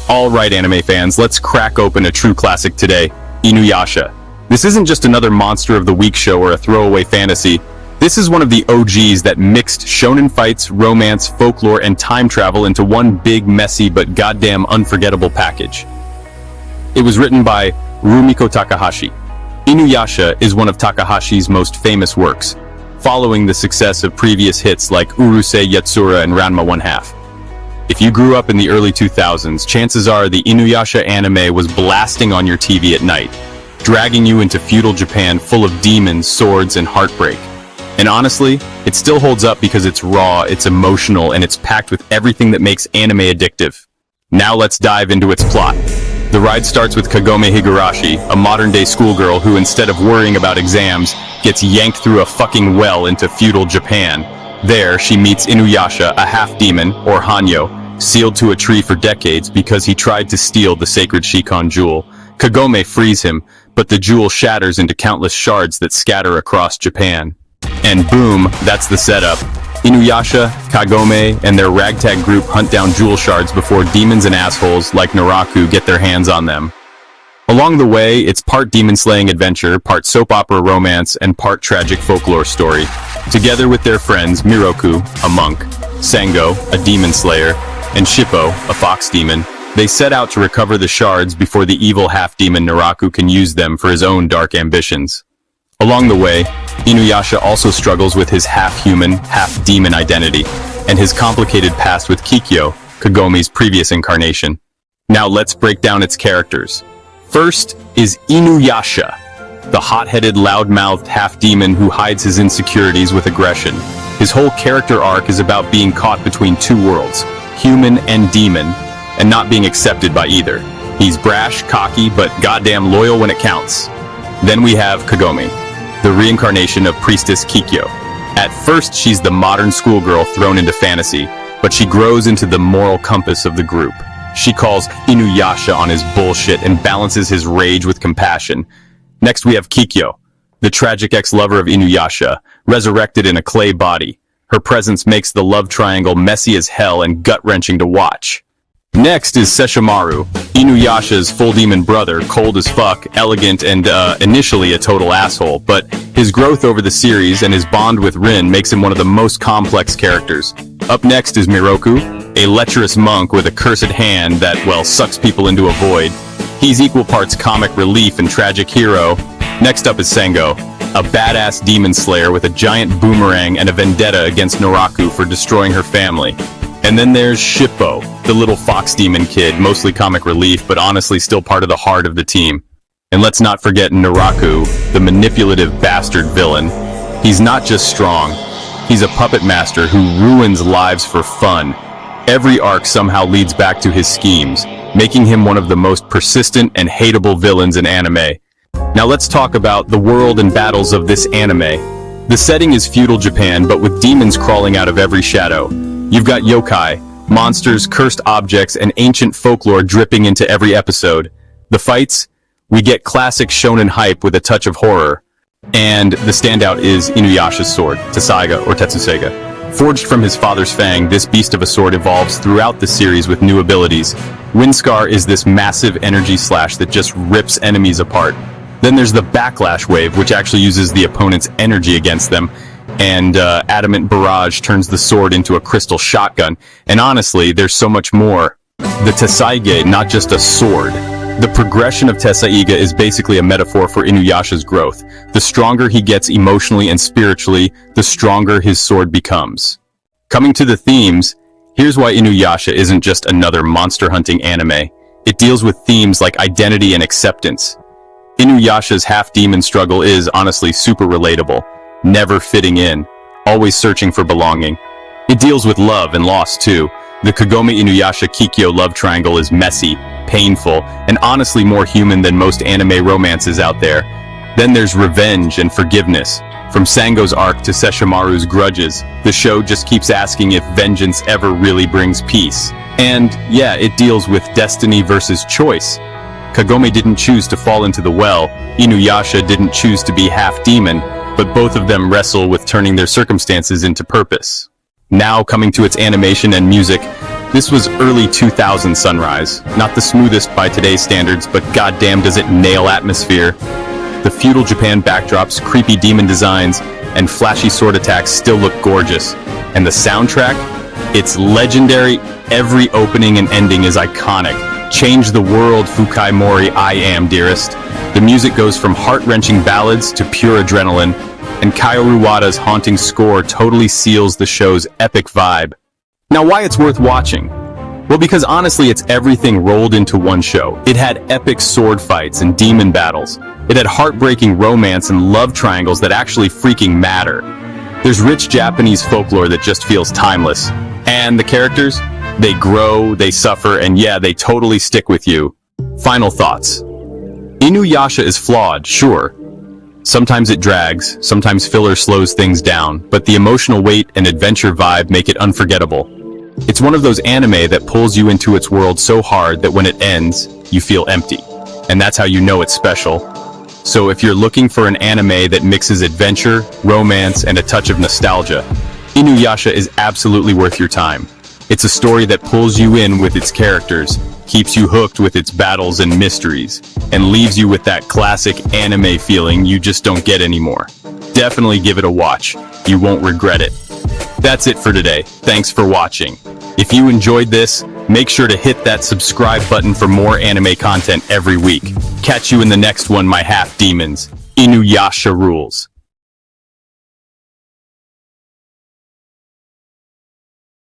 Alright anime fans, let's crack open a true classic today, Inuyasha. This isn't just another Monster of the Week show or a throwaway fantasy. This is one of the OGs that mixed shonen fights, romance, folklore, and time travel into one big, messy, but goddamn unforgettable package. It was written by Rumiko Takahashi. Inuyasha is one of Takahashi's most famous works, following the success of previous hits like Urusei Yatsura and Ranma 1/2. If you grew up in the early 2000s, chances are the Inuyasha anime was blasting on your TV at night, dragging you into feudal Japan full of demons, swords, and heartbreak. And honestly, it still holds up because it's raw, it's emotional, and it's packed with everything that makes anime addictive. Now let's dive into its plot. The ride starts with Kagome Higurashi, a modern-day schoolgirl who, instead of worrying about exams, gets yanked through a fucking well into feudal Japan. There, she meets Inuyasha, a half-demon, or Hanyo, sealed to a tree for decades because he tried to steal the sacred Shikon jewel. Kagome frees him, but the jewel shatters into countless shards that scatter across Japan. And boom, that's the setup. Inuyasha, Kagome, and their ragtag group hunt down jewel shards before demons and assholes like Naraku get their hands on them. Along the way, it's part demon-slaying adventure, part soap opera romance, and part tragic folklore story. Together with their friends Miroku, a monk, Sango, a demon slayer, and Shippo, a fox demon, they set out to recover the shards before the evil half-demon Naraku can use them for his own dark ambitions. Along the way, Inuyasha also struggles with his half-human, half-demon identity, and his complicated past with Kikyo, Kagome's previous incarnation. Now let's break down its characters. First is Inuyasha, the hot-headed, loud-mouthed half-demon who hides his insecurities with aggression. His whole character arc is about being caught between two worlds, human and demon, and not being accepted by either. He's brash, cocky, but goddamn loyal when it counts. Then we have Kagome, the reincarnation of Priestess Kikyo. At first, she's the modern schoolgirl thrown into fantasy, but she grows into the moral compass of the group. She calls Inuyasha on his bullshit and balances his rage with compassion. Next, we have Kikyo, the tragic ex-lover of Inuyasha, resurrected in a clay body. Her presence makes the love triangle messy as hell and gut-wrenching to watch. Next is Sesshomaru, Inuyasha's full demon brother, cold as fuck, elegant, and initially a total asshole, but his growth over the series and his bond with Rin makes him one of the most complex characters. Up next is Miroku, a lecherous monk with a cursed hand that, well, sucks people into a void. He's equal parts comic relief and tragic hero. Next up is Sango, a badass demon slayer with a giant boomerang and a vendetta against Naraku for destroying her family. And then there's Shippo, the little fox demon kid, mostly comic relief, but honestly still part of the heart of the team. And let's not forget Naraku, the manipulative bastard villain. He's not just strong, he's a puppet master who ruins lives for fun. Every arc somehow leads back to his schemes, making him one of the most persistent and hateable villains in anime. Now let's talk about the world and battles of this anime. The setting is feudal Japan, but with demons crawling out of every shadow. You've got yokai, monsters, cursed objects, and ancient folklore dripping into every episode. The fights? We get classic shonen hype with a touch of horror. And the standout is Inuyasha's sword, Tessaiga or Tetsuseiga. Forged from his father's fang, this beast of a sword evolves throughout the series with new abilities. Windscar is this massive energy slash that just rips enemies apart. Then there's the backlash wave, which actually uses the opponent's energy against them. And Adamant Barrage turns the sword into a crystal shotgun. And honestly, there's so much more. The Tessaiga, not just a sword. The progression of Tessaiga is basically a metaphor for Inuyasha's growth. The stronger he gets emotionally and spiritually, the stronger his sword becomes. Coming to the themes, here's why Inuyasha isn't just another monster hunting anime. It deals with themes like identity and acceptance. Inuyasha's half-demon struggle is, honestly, super relatable. Never fitting in, always searching for belonging. It deals with love and loss too. The Kagome Inuyasha Kikyo love triangle is messy, painful, and honestly more human than most anime romances out there. Then there's revenge and forgiveness. From Sango's arc to Sesshomaru's grudges, the show just keeps asking if vengeance ever really brings peace. And yeah, it deals with destiny versus choice. Kagome didn't choose to fall into the well, Inuyasha didn't choose to be half-demon, but both of them wrestle with turning their circumstances into purpose. Now coming to its animation and music, This was early 2000 Sunrise, not the smoothest by today's standards, but goddamn does it nail atmosphere. The feudal Japan backdrops, creepy demon designs, and flashy sword attacks still look gorgeous. And the soundtrack? It's legendary. Every opening and ending is iconic. Change the world, Fukai Mori, I am, dearest. The music goes from heart-wrenching ballads to pure adrenaline, and Kaoru Wada's haunting score totally seals the show's epic vibe. Now, why it's worth watching? Well, because honestly, it's everything rolled into one show. It had epic sword fights and demon battles. It had heartbreaking romance and love triangles that actually freaking matter. There's rich Japanese folklore that just feels timeless. And the characters? They grow, they suffer, and yeah, they totally stick with you. Final thoughts. Inuyasha is flawed, sure. Sometimes it drags, sometimes filler slows things down, but the emotional weight and adventure vibe make it unforgettable. It's one of those anime that pulls you into its world so hard that when it ends, you feel empty. And that's how you know it's special. So if you're looking for an anime that mixes adventure, romance, and a touch of nostalgia, Inuyasha is absolutely worth your time. It's a story that pulls you in with its characters, keeps you hooked with its battles and mysteries, and leaves you with that classic anime feeling you just don't get anymore. Definitely give it a watch. You won't regret it. That's it for today. Thanks for watching. If you enjoyed this, make sure to hit that subscribe button for more anime content every week. Catch you in the next one, my half-demons. Inuyasha rules.